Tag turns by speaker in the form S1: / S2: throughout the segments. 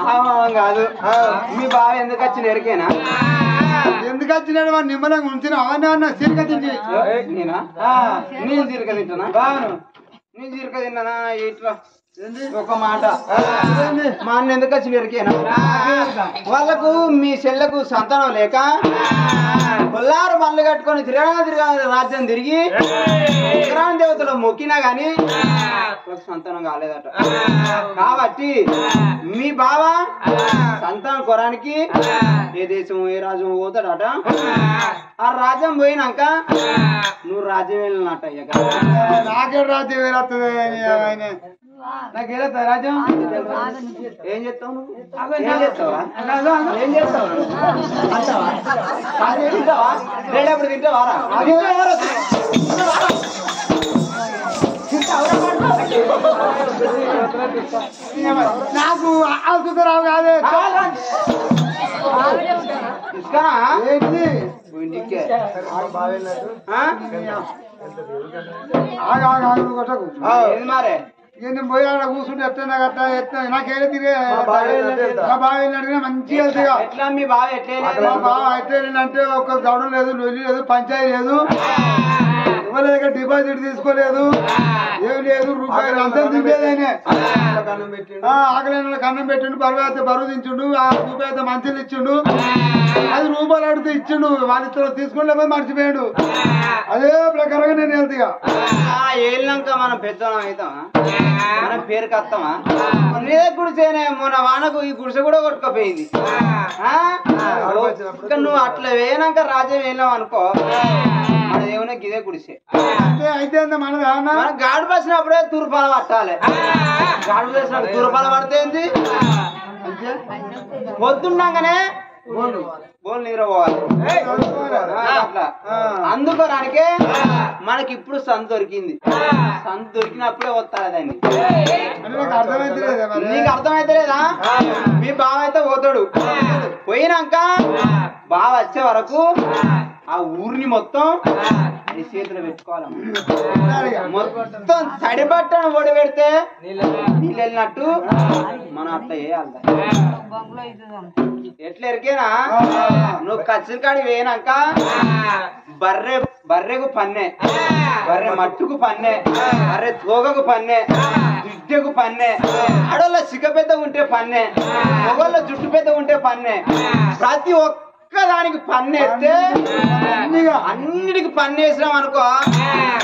S1: మామం కాదు మీ బావ ఎందుకు వచ్చిన ఎరికేనా
S2: ఎందుకు వచ్చినాడు వాడు నిమ్మలంగా ఉంచిన అవన్నీ అన్న సిరిక తిండి
S1: నేనా నేను జీరక తింటానా బాను నేను జీరక తిన్నానా ఇట్లా ఒక మాట మా అన్న ఎందుకు వచ్చిన ఎరికేనా వాళ్ళకు మీ చెల్లకు సంతానం లేక కొల్లారు బండ్లు కట్టుకొని తిరగా రాజ్యం తిరిగి ఉత్తరాయణ దేవతలు మొక్కినా గాని సంతానం కాలేదట కాబట్టి మీ బావ సంతానం కొరానికి ఏ దేశం ఏ రాజ్యం పోతాడట ఆ రాజ్యం పోయినాక నువ్వు రాజ్యం వెళ్ళినట్ట
S2: నాకే రాజ్యం వేరవుతుంది
S1: నాకు వెళ్ళొద్దా రాజ్యం ఏం చేస్తావు నువ్వు ఏం చేస్తావా ఏం చేస్తావు అంటావా తింటావా లేడప్పుడు తింటావారా
S2: నాకు ఆసుకురావు కాదే
S1: ఇస్తానా
S2: ఏంటి
S1: ఇంటికే
S2: కొట్టకు
S1: ఏది మారే
S2: నేను పోయి ఆడ కూర్చుంటే ఎట్లా గట్ట ఎట్లా నాకేదో తిరిగే మా బావ వెళ్ళినట్టుగా మంచిగా వెళ్తాగా
S1: ఎట్లా మీ బావ ఎట్లా
S2: మా బావ ఎట్లా వెళ్ళిందంటే ఒక్క గౌడం లేదు లొల్లి లేదు పంచాయతీ లేదు ఎవరి దగ్గర డిపాజిట్ తీసుకోలేదు ఏం లేదు రూపాయలు అంతా తింటేదైనా ఆకలి కన్నం పెట్టిండు బరువు అయితే బరువు దించుండు ఆ రూపాయి అయితే మంచిలు ఇచ్చిండు 10 రూపాయలు అడిగితే ఇచ్చిండు వాళ్ళిద్దరు తీసుకుని లేకపోతే మర్చిపోయాడు అదే ప్రకారంగా నేను వెళ్తా
S1: వెళ్ళినాక మనం పెద్దవాళ్ళం అవుతామా మన పేరుకి వస్తామా నీదే గుడిసేనే మొన్న వానకు ఈ గుడిసె కూడా కొట్టుకపోయింది నువ్వు అట్లా వేయనాక రాజ్యం వెళ్ళాం అనుకో మన దేవుని ఇదే గుడిసే
S2: అయితే మన
S1: గాడు పసినప్పుడే తూర్పాల పట్టాలి గాడు పసినప్పుడు తూర్పాల పడితే పొద్దున్నాకనే బోల్ నిద్ర పోవాలి అట్లా అందుకోరానికే మనకి ఇప్పుడు సంత దొరికింది సంత దొరికినప్పుడే వస్తాడు దాన్ని నీకు అర్థమైతే లేదా మీ బావ అయితే పోతాడు పోయినాక బావ వచ్చే వరకు ఆ ఊరిని మొత్తం చేతిలో పెట్టుకోవాలి మొత్తం తడి బట్టను ఒడి పెడితే నీళ్ళు వెళ్ళినట్టు మనం అట్లా చేయాలి ఎట్లా ఎరికేనా నువ్వు కచ్చిరి కాడి వేయినాక బర్రెకు పన్నే బర్రె మట్టుకు పన్నే బర్రె తోగకు పన్నే దుడ్డకు పన్నే ఆడోళ్ళ సిగ్గ పెద్ద ఉంటే పన్నే మొగోళ్ళ జుట్టు పెద్ద ఉంటే పన్నే ప్రతి ఒక్కదానికి పన్నేస్తే అన్నిటికి పన్నేసినాం అనుకో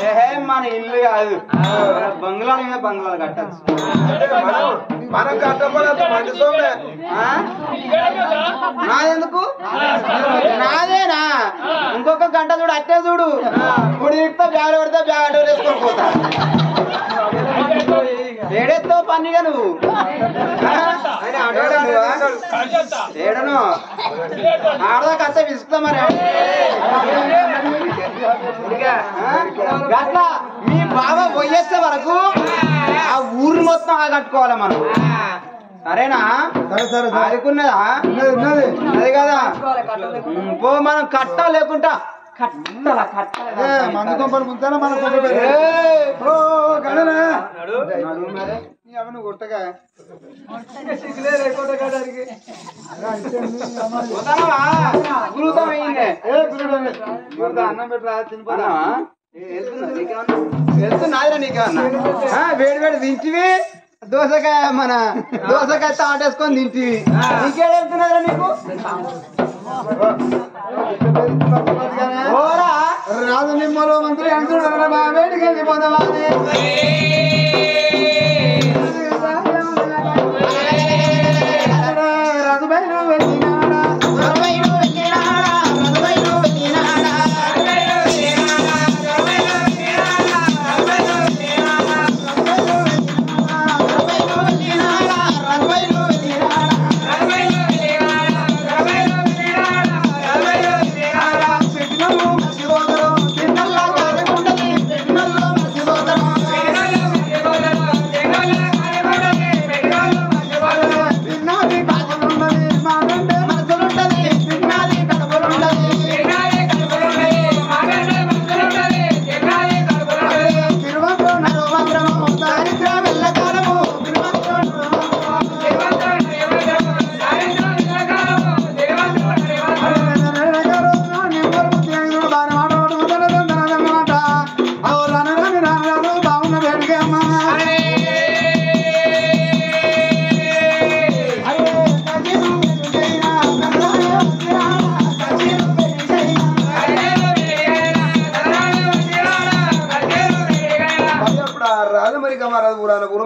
S1: ఏహే మన ఇల్లు కాదు బంగ్లాల మీద బంగ్లాలు కట్టచ్చు
S2: మనం కట్టకూడదు
S1: నాదెందుకు నాదేనా ఇంకొక గంట చూడు అట్టే చూడు ఇప్పుడు ఇస్తే బ్యాగ్ పెడితే బ్యాగ్ అడ్డు వేసుకొని పోతా ఏడెత్తావు పన్నిగా నువ్వు ఏడను ఆడదాకా అంతా విసుకుతా మరి అట్లా మీ బావ పోయేసే వరకు ఆ ఊరు మొత్తం కట్టుకోవాలి మనం సరేనా అనుకున్నదా అది కదా పో మనం కట్ట లేకుండా
S2: మందు కొంపలు ముంచాలా మన అవన్నీ కొట్టగా అన్నం పెట్టరా తినిపోదా
S1: వెళ్తున్నాదిరా నీకేమన్నా వేడి వేడి తింటివి దోసకాయ మన దోసకాయ తాటేసుకొని తింటివి నీకేం వెళ్తున్నదిరా నీకు
S2: రాజు నిమ్మలో మంత్రి అంటున్నాడు మా వేడికి వెళ్ళిపోతావా రఘుబైలు వెళ్ళినాడా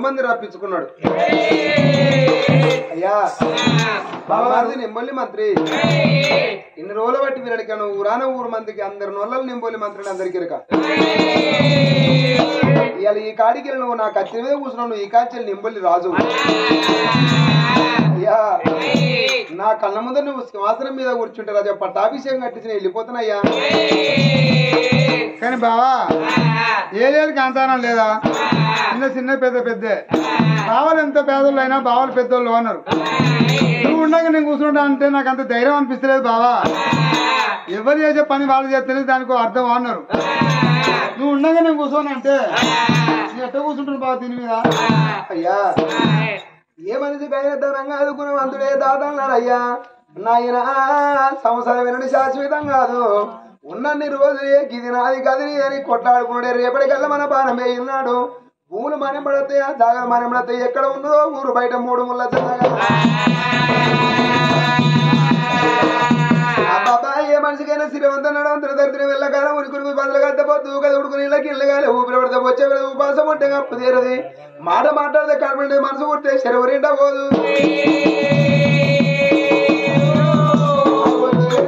S2: మంది రప్పించుకున్నాడు. అయ్యా బాబాది నింబొల్లి మంత్రి ఇన్ని రోజులు బట్టి వీరడికి ఊరాన ఊరు మందికి అందరి నోళ్ళలు నింబొల్లి మంత్రిని అందరికి ఇవాళ ఈ కాడికి నువ్వు నా కత్తి మీద కూర్చున్నావు. నువ్వు ఈ కాచెలు నింబొల్లి రాజు. అయ్యా నా కళ్ళ ముందు నువ్వు సింహాసనం మీద కూర్చుంటే రాజా పట్టాభిషేకం కట్టించిన వెళ్ళిపోతున్నాయ్యా. కానీ బావా ఏలేడు కాంతానం లేదా? చిన్న చిన్న పెద్ద పెద్దే బావలు ఎంత పేదోళ్ళు అయినా బావలు పెద్దోళ్ళు అన్నారు. నువ్వు ఉండగా నేను కూర్చుంటా అంటే నాకు అంత ధైర్యం అనిపిస్తలేదు బావా. ఎవరు చేసే పని వాళ్ళు చేస్తేనే దానికి అర్థం అన్నారు. నువ్వు ఉండగా నేను కూర్చోను అంటే నేను ఎట్ట కూర్చుంటాను బావ దీని మీద? అయ్యా ఏ మనిషి బయలుదేరంగా అనుకున్న వంతుడే దాదన్నారయ్యా. నాయన సంవత్సరం వినని శాశ్వతం కాదు. ఉన్నన్ని రోజులే గిది నాది కదిరి అని కొట్లాడుకున్నాడే. రేపటికల్లా మన బాణం వేయినాడు. భూములు మనం పడతాయా జాగలు మనం పడతాయి. ఎక్కడ ఉన్నదో ఊరు బయట 3 ముళ్ళ బాబా ఏ మనిషికైనా శ్రీవంతం నడవంతుడు దరిద్రం వెళ్ళకాలం ఉరికి బదులు కద్దపోతూ కదా ఉడుకుని ఇళ్ళకి ఇళ్ళగాలి ఊపిరి పడితే వచ్చే ఉపాసం ఉంటే అప్పు తీరది. మాట మాట్లాడితే కడపండి మనసు కుడితే చెరువురింటా పోదు.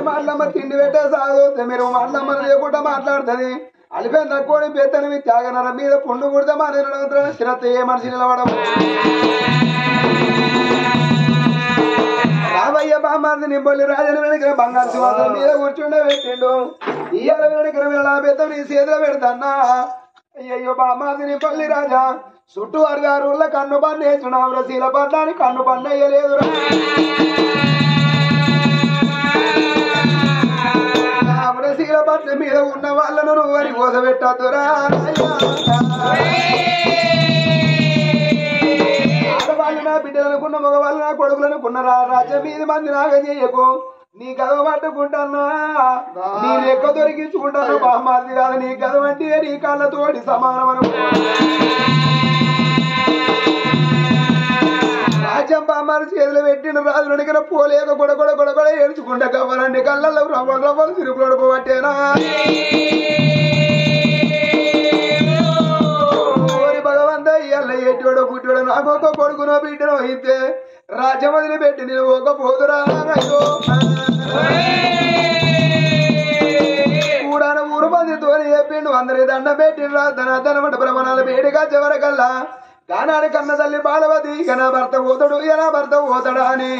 S2: మాటలమ్మ తిండి పెట్టే సాగు మీరు మాటలమ్మ లేకుండా మాట్లాడుతుంది. అలిపోయిన తక్కువ పెత్తనవి త్యాగనర మీద పుండు కుడితే మా నిలవడం స్థిరత ఏ మనిషి నిలవడం. రావయ్య బామ్మారిని నింబొల్లి రాజని వెనక బంగారు సింహాసనం మీద కూర్చుండే పెట్టిండు. ఇయ్యాల వెనక వెళ్ళ పెద్ద నీ చేతిలో పెడతాన్నా. అయ్యయ్యో బామ్మారిని నింబొల్లి రాజా చుట్టూ 6 ఊళ్ళ కన్ను పన్ను వేస్తున్నావు. శీల పడ్డానికి కన్ను పన్ను వేయలేదు. శీల పట్ల మీద ఉన్న వాళ్ళను నువ్వు అని కోసపెట్టద్దురా. ఆడవాళ్ళు నా బిడ్డలు అనుకున్న మగవాళ్ళు నా కొడుకులు అనుకున్నారా. రాజ్యం మీద మంది నాగ చేయకు. నీ గదవ పట్టుకుంటానా నీ లెక్క దొరికించుకుంటాను. బాహమాది కాదు నీ గదవ అంటే నీ కళ్ళతోటి సమానం అనుకో. రాజ్యం బామ్మారి చేతులు పెట్టిన రాజులు అడిగిన పోలేక గొడగొడ ఏడ్చుకుంటా కావాలండి. కళ్ళల్లో రవ్వలు తిరుగులు పోవట్టేనా. భగవంత ఇయ్యాల ఎట్టుడో పుట్టాడో నాకు ఒక కొడుకునో బిడ్డనో అయితే రాజ్యం వదిలిపెట్టి నేను ఒక పోదురా. కూడా ఊరు మందితో చెప్పిండు. అందరి దండం పెట్టిండ్రా ధనమట ప్రమాణాలు వేడిగా చివరకల్లా గానాడు కన్న తల్లి బాలవతి ఇక నా భర్త పోతాడు ఎలా భర్త పోతాడా అని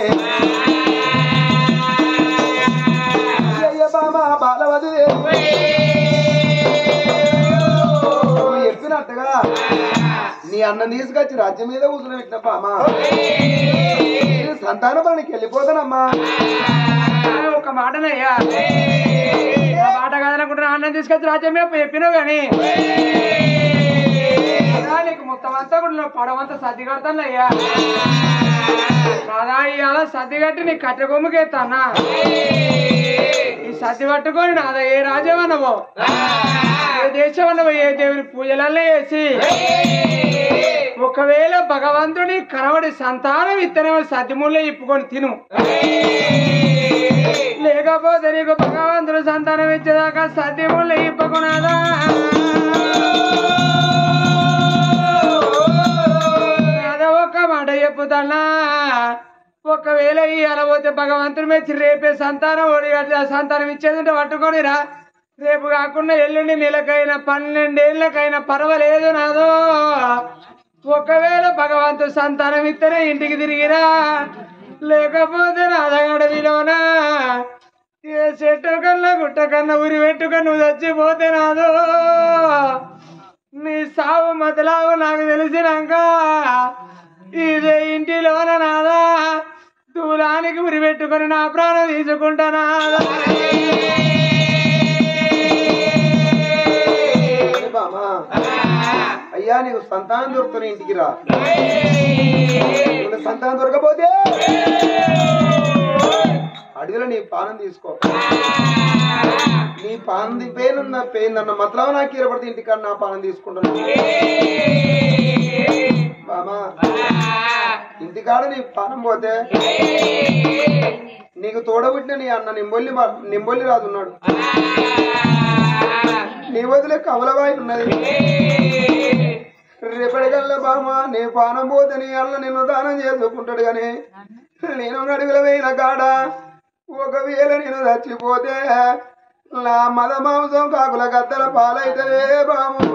S2: బాలవతి చెప్పినట్టుగా నీ అన్న తీసుకొచ్చి రాజ్యం మీద కూర్చుని పెట్టిన బామా సంతాన పనికి వెళ్ళిపోతానమ్మా.
S3: ఒక మాటనయ్యా మాట కాదనుకుంటున్నా. అన్నం తీసుకొచ్చి రాజ్యం మీద చెప్పినావు కానీ నీకు మొత్తం అంతా కూడా పడవంతా సర్ది కడతాను అయ్యా. కాదా ఇవాళ సర్ది కట్టి నీ కట్టె కొమ్ముకెత్తానా. ఈ సర్ది పట్టుకొని నాదా ఏ రాజ్యం అన్నవో ఏ దేశం అన్నవో ఏ దేవుని పూజలల్లో వేసి ఒకవేళ భగవంతుడి కనబడి సంతానం ఇత్తనే సర్దిముళ్ళే ఇప్పుకొని తిను. లేకపోతే నీకు భగవంతుడు సంతానం ఇచ్చేదాకా సర్దిముళ్ళే ఇప్పకున్నాదా. ఒక్క మాట చెప్పుతానా. ఒకవేళ ఇవాళ పోతే భగవంతుడి మెచ్చి రేపే సంతానం సంతానం ఇచ్చేదంటే పట్టుకొనిరా. రేపు కాకుండా ఎల్లుండి నెలకైనా 12 ఏళ్ళకైనా పర్వాలేదు నాదో. ఒకవేళ భగవంతుడు సంతానం ఇస్తేనే ఇంటికి తిరిగిరా. లేకపోతే నాదగడవిలోనా ఏ చెట్టు కన్నా గుట్ట కన్నా ఉరి పెట్టుకొని నువ్వు చచ్చిపోతే నాదో. నీ సావు మొదలావు నాకు తెలిసినాక ఇదే ఇంటిలోన నాదా దూలానికి ఉరి పెట్టుకొని నా ప్రాణం తీసుకుంటానా.
S2: అయ్యా నీకు సంతానం దొరుకుతున్న ఇంటికి రా. సంతానం దొరకపోతే అడవిలో నీ పానం తీసుకో. నీ పానం పోయిందన్న మతలవ నాకు కీరపడితే ఇంటికాడ నా పానం తీసుకుంటున్నా. బామా ఇంటికాడ నీ పానం పోతే నీకు తోడబుట్టిన నీ అన్న నింబొల్లి రాజు ఉన్నాడు. నీ వదిలే కమలబాయి ఉన్నది. రేపటికల్లా బామ నీ పానం పోతే నీ అల్ల నిన్ను దానం చేసుకుంటాడు గాని నేను అడుగుల వేయిన కాడ ఒకవేళ నేను చచ్చిపోతే నా మద మాంసం కాకుల గద్దల పాలైతేనే బాము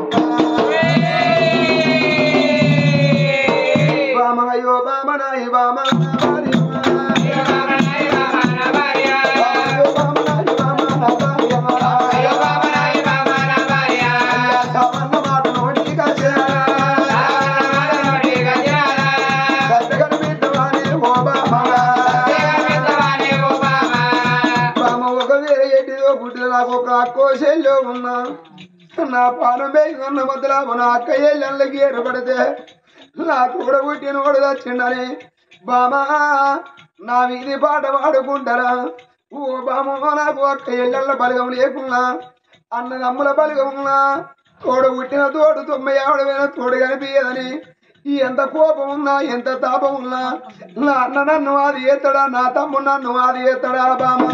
S2: బామ అయ్యో బామ నాయి బామ నాకు ఒక అక్కోశల్లో ఉన్నా నా పానం వేసుకున్న మధ్యలో నా అక్క ఏళ్ళకి ఏర్పడితే నా కూడా పుట్టిన కూడా వచ్చిండని బామా నా వీధి పాట పాడుకుంటారా ఓ బామ నాకు అక్క ఏళ్ళ బలగం లేకున్నా అన్నదమ్ముల బలగం ఉన్నా తోడు పుట్టిన తోడు 90 తోడు కనిపించదని ఎంత కోపం ఉన్నా ఎంత తాపం ఉన్నా నా అన్న నన్ను అది ఎత్తడా నా తమ్ముడు నన్ను అది ఎత్తడా బామ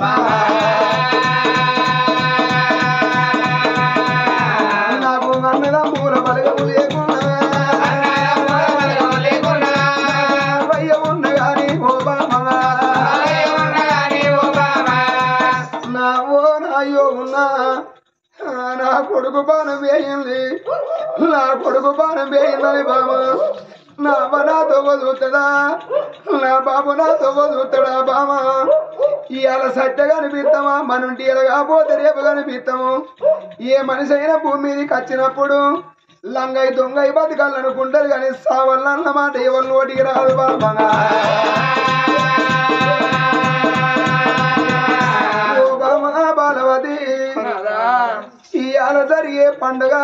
S2: నాకు అన్నదమ్ముల బలగము లేకున్నా భయ ఉన్న గాని ఓ బామ నా ఓ నాయో ఉన్నా నా కొడుకు బాణం వేయింది నా కొడుకు బాణం వేయిందని బామ నా అమ్మ నాతో వదులుతుందా నా బాబు నాతో వదులుతాడా బామ ఇవాళ సత్య కనిపిస్తామా మనుంటి ఇలా కాకపోతే రేపు కనిపిస్తాము ఏ మనిషి అయినా భూమి మీదకి వచ్చినప్పుడు లంగై దొంగై బతకాలనుకుంటారు కానీ సావల్లన్నమాట ఎవరు నోటికి రాదు బామ ఓ బామ బాలవతి ఇవాళ జరిగే పండుగ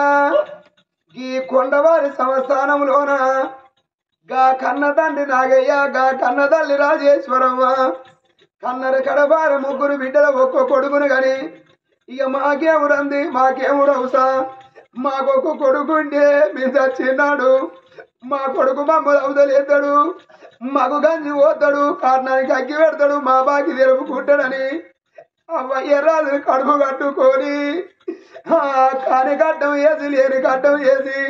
S2: ఈ కొండవారి సంస్థానంలోన గా కన్న తండ్రి నాగయ్య గా కన్న తల్లి రాజేశ్వరమ్మ కన్నర కడబార ముగ్గురు బిడ్డల ఒక్క కొడుకును గాని ఇక మాకేమురంది మాకేమురవుసా మాకొక్క కొడుకుంటే మీద చిన్నాడు మా కొడుకు మమ్మల్ని అవదలేస్తాడు మాకు గంజి పోతాడు కారణానికి అగ్గి పెడతాడు మా బాకి తెరుపుకుంటాడని ఎర్రాజుని కడుపు కట్టుకొని కాని కట్టం వేసి లేని కట్టం వేసి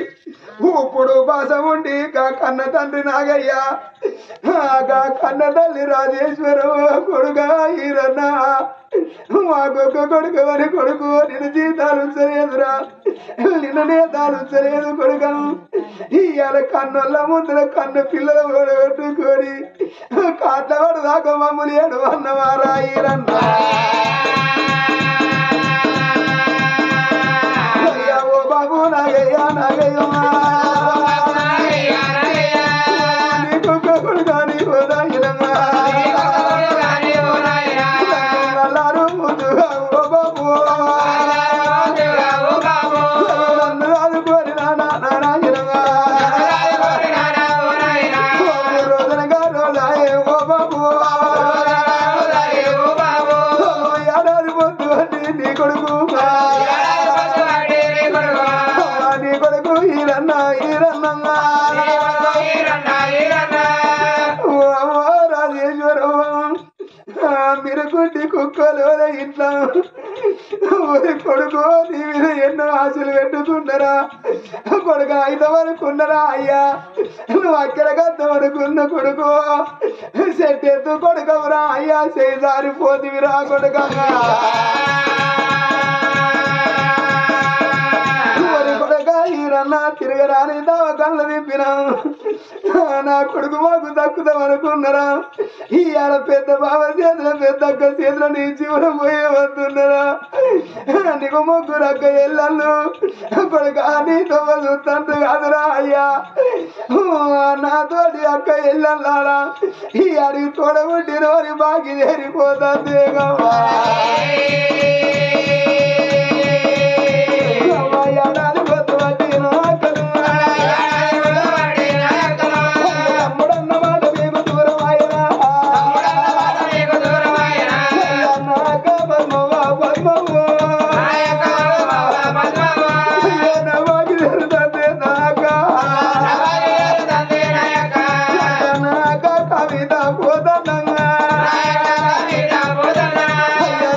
S2: ఇప్పుడు బాస ఉండి కన్న తండ్రి నాగయ్య కన్న తల్లి రాజేశ్వరం కొడుక ఈరన్న మాకొక్క కొడుకు అని కొడుకు నిన్ను జీతాలు ఉంచలేదురా నిన్ననే దాలుంచలేదు కొడుకను ఇవాళ కన్నుల ముందర కన్ను పిల్లలు పెట్టుకొని కాట్లవాడు దాకా మమ్మల్ని ఏడు అన్నవారా ఈరన్న ఓ బాబు నాగయ్య నాగయ్య నీకు కొడుకు నీకు నాయనమ్మా నల్లారు ముందుగా ఓ బాబు నన్ను రాదుకోని నాయనమ్మా రోజునగా రోజాయే ఓ బాబు ఏడాది పొద్దు అంటే నీ కొడుకు నీ కొడుకు ఈరన్న ఈరన్నమ్మా రాజేశ్వరం మీరు కుట్టి కుక్కలు ఇంట్లో ఊరి కొడుకు నీ మీద ఎన్నో ఆశలు పెట్టుకున్నారా కొడుకు అయితే వరకున్నారా అయ్యా నువ్వు అక్కడ గద్ద వరకున్న కొడుకు చెట్టెత్తు కొడుకవురా అయ్యా చేయి జారిపోతివిరా కొడుకమ్మా ఈరన్న తిరగరాని దవకళ్ళు తిప్పినా నా కొడుకు మాకు దక్కుదాం అనుకున్నారా ఇవాళ పెద్ద బావ చేతుల పెద్ద అక్క చేతుల నీ జీవనం పోయే వస్తున్నారా నీకు ముగ్గురు అక్క ఎల్లళ్ళు కొడుకు నీతో తండ్రి కాదురా అయ్యా నాతోటి అక్క ఎల్లల్లారా ఈ అడిగి తోడబుట్టిన వారి బాకి చేరిపోతుంది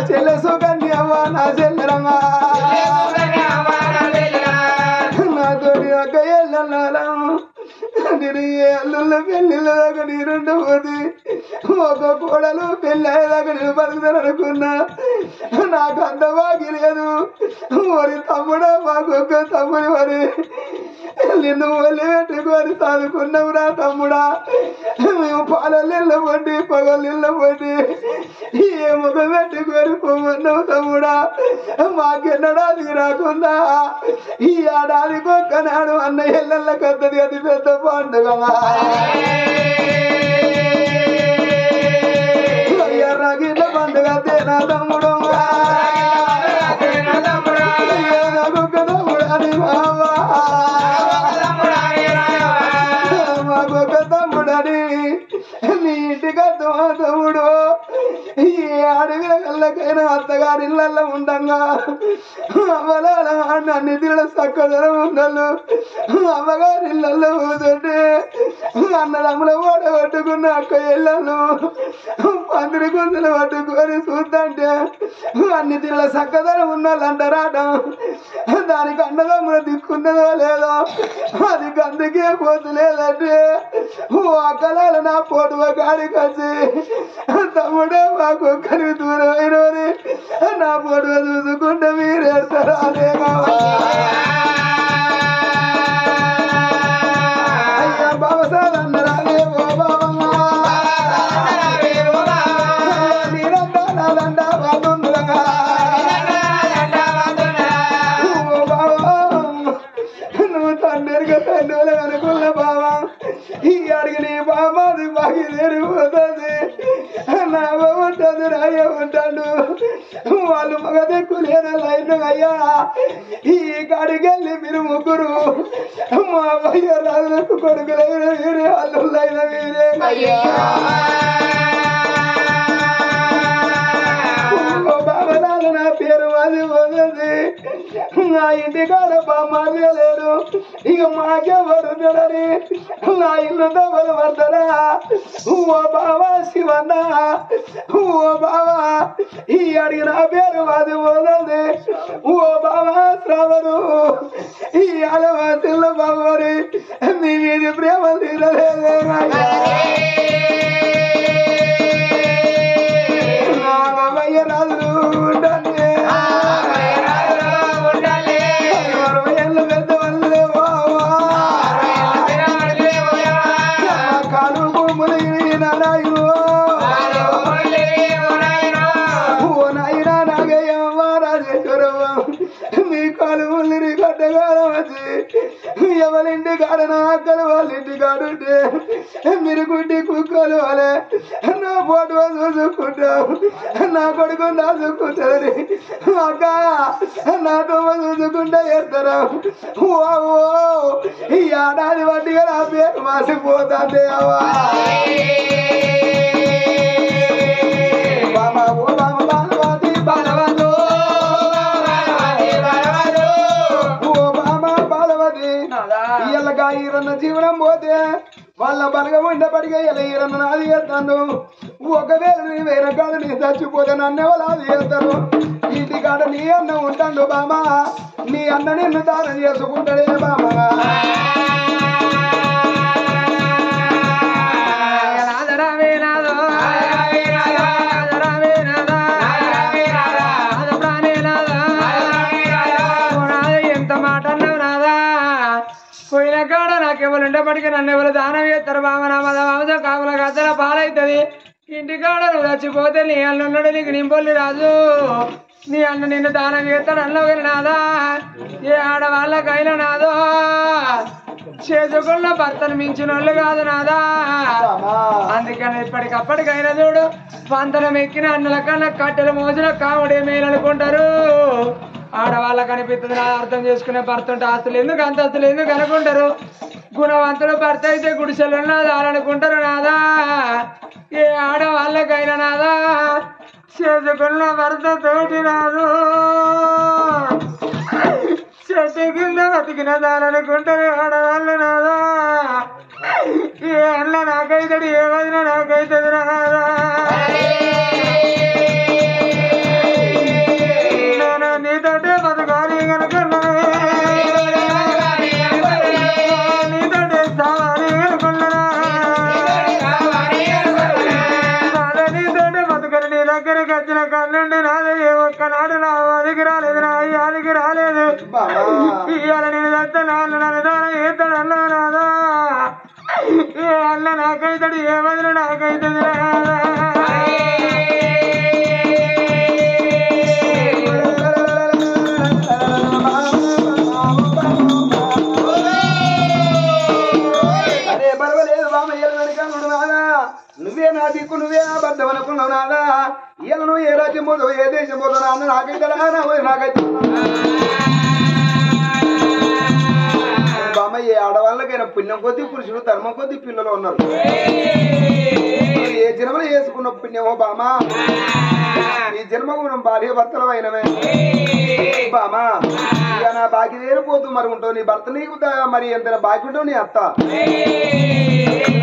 S2: చెల్లె సుకన్యమ్మ అల్లుళ్ళ పెళ్ళిళ్ళ దాకా నేనుండబోతే ఒక కోడలు పెళ్ళి అయ్యేదాకా నేను బతుకుతాను అనుకున్నా. నాకు అంత బాగా లేదు. మరి తమ్ముడా మాకు ఒక్క తమ్ముడు మరి నిన్ను ఒళ్ళు పెట్టుకొని చదువుకున్నావు రా తమ్ముడా. మేము పాలల్లో పడి పగళ్ళ పడి ఏ ముఖం పెట్టుకొని పోమన్నావు తమ్ముడా. మాకెన్నడానికి రాకుండా ఈ ఏడాదికి ఒక్కనాడు అన్న ఇళ్ళ కద్దది అది పెద్ద పండుగ. ఎర్రగిల్ల పండుగ తేనా తమ్ముడు తమ్ముడని మావా మాకొక తమ్ముడని నీ ఇంటికి తమ్ముడు ఈ అడవిల కళ్ళకైనా అత్తగారి ఇళ్ళల్లో ఉండంగా అమ్మలాల అన్ని తిరగ చక్కదనం ఉండలు అమ్మగారి ఇళ్ళల్లో పోతుంటే అన్నదమ్ముల ఓడ పట్టుకున్న అక్క ఇళ్ళను పందిరి గుంజలు పట్టుకొని చూద్దంటే అన్ని తిరగ చక్కదనం ఉన్నోళ్ళు అంటారాట. దానికి అన్నదమ్ముల దిక్కుందో లేదో అది గందుకే పోతులేదంటే అక్కలాల నా పోటువ గాడికి వచ్చి తమ్ముడే మాకు ఒక్కరికి దూరమైన నా పోటువ చూసుకుంటే మీరేస్తారా అదే అయ్యా బాబసాదన్నరా ఓ బాబమ్మ నీరంతా నాదండా బాగుందిగా ఓ బాబా నువ్వు తండ్రిగా తండ్రి అనుకున్న బాబా ఈ అడిగి నీ బాబాది బాగి తెరిగిపోతుంది. నా ఉంటుంది రాయ ఉంటాడు వాళ్ళు మగ దిక్కులేని లైన్ అయ్యా. ఈ కాడికెళ్ళి మీరు ముగ్గురు మా అయ్య రాజులకు కొడుకులైన వీరే అల్లుళ్ళైన వీరే అయ్యా. బాబనాలు నా పేరు అది పోతుంది. నా ఇంటికాడ బామ్మాలే లేడు. ఇక మాకెవరు చూడని నా ఇల్లు దవ్వలు పడతారా. ఓ బావా శివన్న ఓ బావా ఈ అడిగి నా పేరు అది పోతుంది. ఓ బావా శ్రావణు ఈ అలవాసిల్ల బాబరి నీ మీది ప్రేమ తీరలేదు. రామయ్య రాజులు ఉండండి ఏళ్ళు పెద్ద వాళ్ళు కాలు భూములు నారాయణ ఓ నాయన నాగయ్యమ్మ రాజేశ్వరమ్మ మీ కాలు ముల్లిని గడ్డగారం వచ్చి ఎవరింటి కాడన అక్కలు వాళ్ళ ఇంటి కాడుంటే మీరు గుడ్డి కుక్కలు వాళ్ళే నా పోటు చూసుకుంటావు నా కొడుకు చూసుకుంటారని అక్క నా తొమ్మ చూసుకుంటా చేస్తారా. ఓ ఈ ఏడాది వడ్డీగా నా పేరు మాసిపోతాంది అవ్వా. బాబా ఓ బాబా బాలవాది బాలవాదు ఓ బాబా బాలవాది ఇళ్ళగా ఈరన్న జీవనం పోతే వాళ్ళ బలగ ఉండబడిగా ఇలా ఈరన్న నాది చేస్తాను. ఒకవేళ నీ వేరే కాడ నీ చచ్చిపోతే నన్ను ఎవరు అది చేస్తారు. ఇంటి కాడ నీ అన్న ఉంటాడు బామా. నీ అన్న నిన్ను దానం చేసుకుంటాడే బామా.
S3: ఎంత మాట అన్నావు నాదా. పోయిన కాడ నాకెవరు ఉండేప్పటికీ నన్ను ఎవరు దానం చేస్తారు బామ. నా మాంసం కాకుల గద్దల పాలవుతుంది. ఇంటికాడ నువ్వు చచ్చిపోతే నీ అన్న ఉన్నాడు నీకు నింపొల్లి రాజు. నీ అన్న నిన్ను దానం చేస్తాడు అన్నవి నాదా. ఏ ఆడవాళ్ళకైనా నాదో చేసుకున్న భర్తను మించిన వాళ్ళు కాదు నాదా. అందుకని ఇప్పటికప్పటికైనా చూడు పంతనం ఎక్కిన అన్నల కన్నా కట్టెలు మోసిన కాముడే మేలు అనుకుంటారు. ఆడవాళ్ళకి అనిపిస్తుంది నా అర్థం చేసుకునే భర్త ఉంటే ఆస్తులు ఎందుకు అంతస్తులు ఎందుకు అనుకుంటారు. గుణవంతుడు భర్త అయితే గుడిసెలు నాదా అనుకుంటారు నాదా. ఏ ఆడవాళ్ళకైనా నాదా చేసుకున్న భర్త తోటి రాదు చెట్టు కింద బతికిన దాననుకుంటారు ఆడవాళ్ళు నాదా. ఏ అన్న నాకైతాడు ఏ వదిన నాకైతుంది నాదా. నేను నీతోటే బతకాలి కనుకున్నా నీతోటే సావాలి అనుకున్నా. ఏ అన్న నాకైతాడు ఏ వదిన నాకైతుంది
S2: నువ్వే నా దిక్కు నువ్వే నా బద్దం అనుకున్నావు నాదా ఇలా నువ్వు ఏ రాజ్యం పోతావు ఏ దేశం పోతావు నాన్న నాకైతే నాకైతే బామ్మ ఏ ఆడవాళ్ళకైనా పుణ్యం కొద్ది పురుషుడు ధర్మం కొద్ది పిల్లలు ఉన్నారు ఏ జన్మలో వేసుకున్న పుణ్యమో బామా ఈ జన్మకు మనం భార్య భర్తలు అయినవే బామా ఇక నా బాకి వేరిపోతూ మరి ఉంటావు నీ భర్త నీకు మరి ఎంత బాకి ఉంటావు నీ అత్త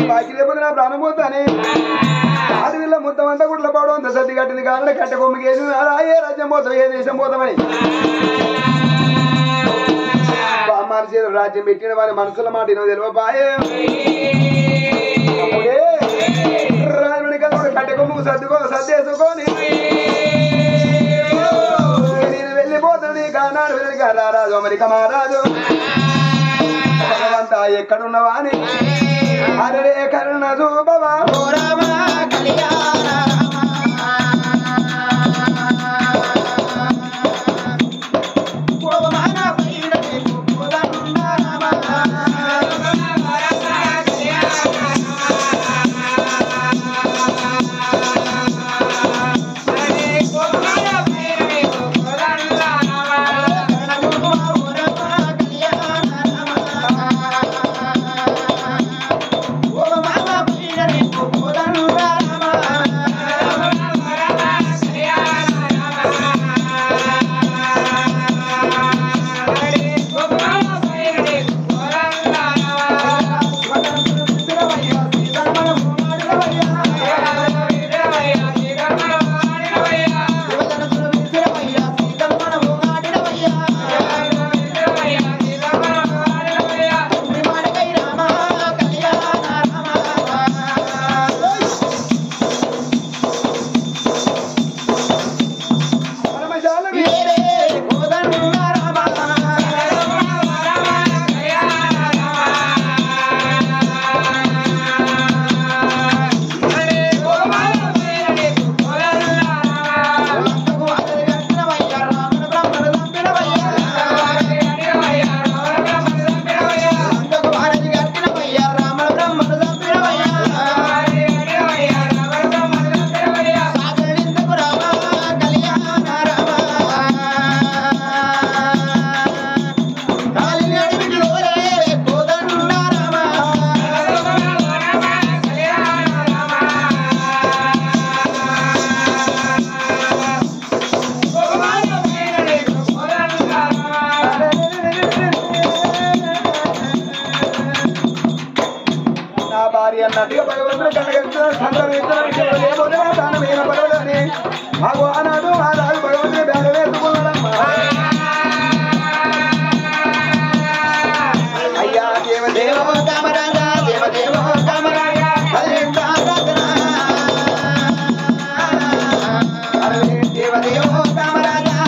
S2: బాకి లేకపోతే నా ప్రాణం పోతానే అడవిలో మొత్తం అంతా గుడ్ల పడడం అంత సర్ది కట్టింది కానీ కట్ట కొమ్మికి వేసి ఏ రాజ్యం పోతాం ఏ దేశం పోతామని మనిషి రాజ్యం పెట్టిన వారి మనసుల మాట నువ్వు తెలివ బాయే అప్పుడే రాజుడి కట్ట కొమ్ముకు సర్దేసుకొని నేను వెళ్ళిపోతాను కానాడు రారాజు అమెరికా మహారాజు భగవంతా ఎక్కడున్నవా అని అరే కరుణ చూపవా అన్నట్టుగా భగవంతుడు ఆనాడు ఆనాడు భగవంతుడు బేడ వేసుకున్నాడమ్మా అయ్యా దేవదేవ కామరాజా దేవదేవ కామరాజా దేవదేవ కామరాజా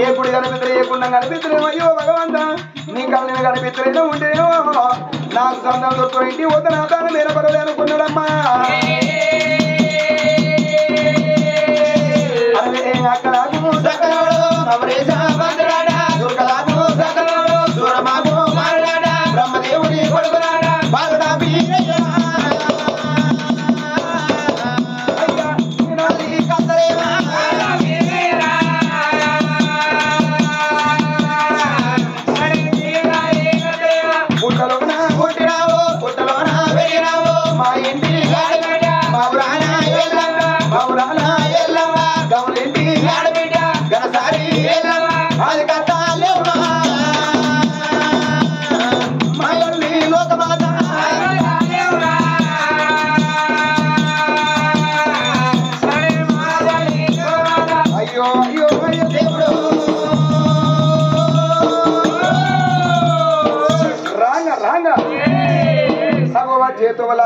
S1: ఎప్పుడు కనిపించలేకుండా కనిపించలేమో అయ్యో భగవంత నీ కళ్ళని కనిపించలేదో ఉంటేనేమో నాకు సంతానం దొరుకు ఇంటి పోతే నా తాను మీద పడలే అనుకున్నాడమ్మా అరే అక్కడ బ్రహ్మదేవుని కొడుకురాడా బాలుడా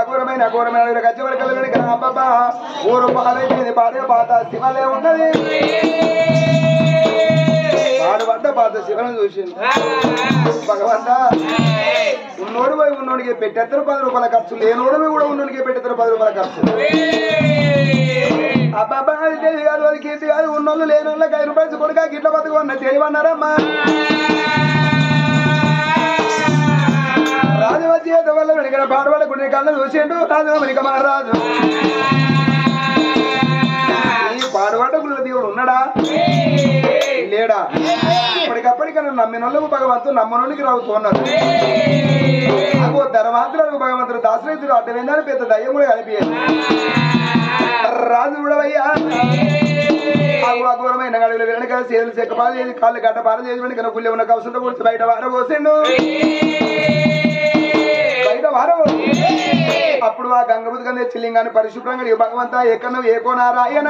S1: అఘోరమైన అఘోరమైన గజ్జవరకల అబ్బా ఊరు పాలైపోయింది పాడే పాత శివలే ఉన్నది పాడుపడ్డ పాత శివను చూసింది భగవంత ఉన్నోడు పోయి ఉన్నోడికి పెట్టేస్తారు 10 రూపాయల ఖర్చు లేనోడు కూడా ఉన్నోడికి పెట్టేస్తారు 10 రూపాయల ఖర్చు అబ్బాబా తెలివి కాదు అది కీర్తి కాదు ఉన్నోళ్ళు లేనోళ్ళకి 5 రూపాయలు కొడుక గిట్ల బతుకు అన్న తెలివన్నారమ్మా రాజు వచ్చి వల్ల వెనక పాడబడకుండా కళ్ళ చూసిండు రాజు అమెరిక మహారాజు ఈ పాడబడ్డ దేవుడు ఉన్నాడా లేడా ఇప్పటికప్పటికన్నా నమ్మినోళ్ళకు భగవంతుడు నమ్మనోనికి రావుతున్నారు ధర్మాంతులకు భగవంతుడు దాసరైతుడు అడ్డమైందని పెద్ద దయ్యం కూడా కనిపించారు రాజు కూడా అయ్యా అఘోరమైన గడువులు వెనక చేతులు చెక్కపాలు చేసి కాళ్ళు గడ్డ పార చేసి వెనక గుళ్ళే ఉన్న కవసంతో కూర్చి బయట వారబోసిండు బయట వారబోసి అప్పుడు ఆ గంగబుద్ధి కంద చిల్లింగాన్ని పరిశుభ్రంగా భగవంతా ఎక్కడో ఏకోనారాయణ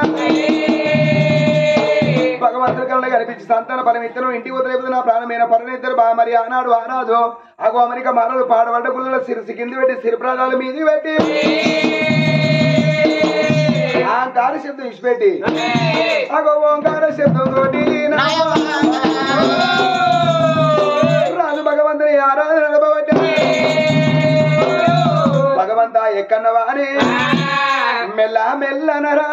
S1: భగవంతుడి కళ్ళ కనిపించి సంతాన పరమిద్దరు ఇంటికి వదిలేకపోతే నా ప్రాణమైన పరమిద్దరు మరి ఆనాడు ఆనాడు అగో అమెరికా మరలు పాడబడ్డ గుళ్ళ సిరిసి కింది పెట్టి సిరిప్రాణాల మీది పెట్టి ఓంకార శబ్దం ఇచ్చిపెట్టి అగో ఓంకార శబ్దం తోటి రాజు భగవంతుని ఆరాధన నడపబట్టి భగవంత ఎక్కన్నవా అని మెల్ల మెల్లనరా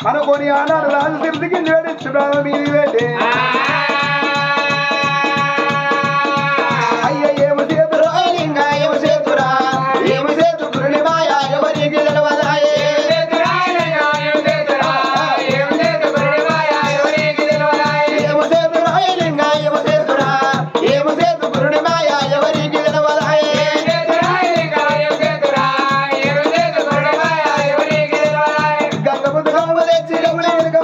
S1: అనుకోని ఆనాడు రాజు తిరిగి వేడిస్తున్నాడు మీది వేడి అయ్య ఏమ చేతురా లింగా ఏమ చేతురా ఏమ చేతు గురుని మాయ ఎవరికి తెలవదాయే ఏమ చేతురా లింగా ఏమ చేతురా ఏమ చేతు గురుని మాయ ఎవరికి తెలవదాయే గంగ బుద్ధ తెచ్చి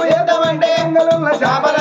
S1: చేద్దామంటే ఎంగలున్న చేపల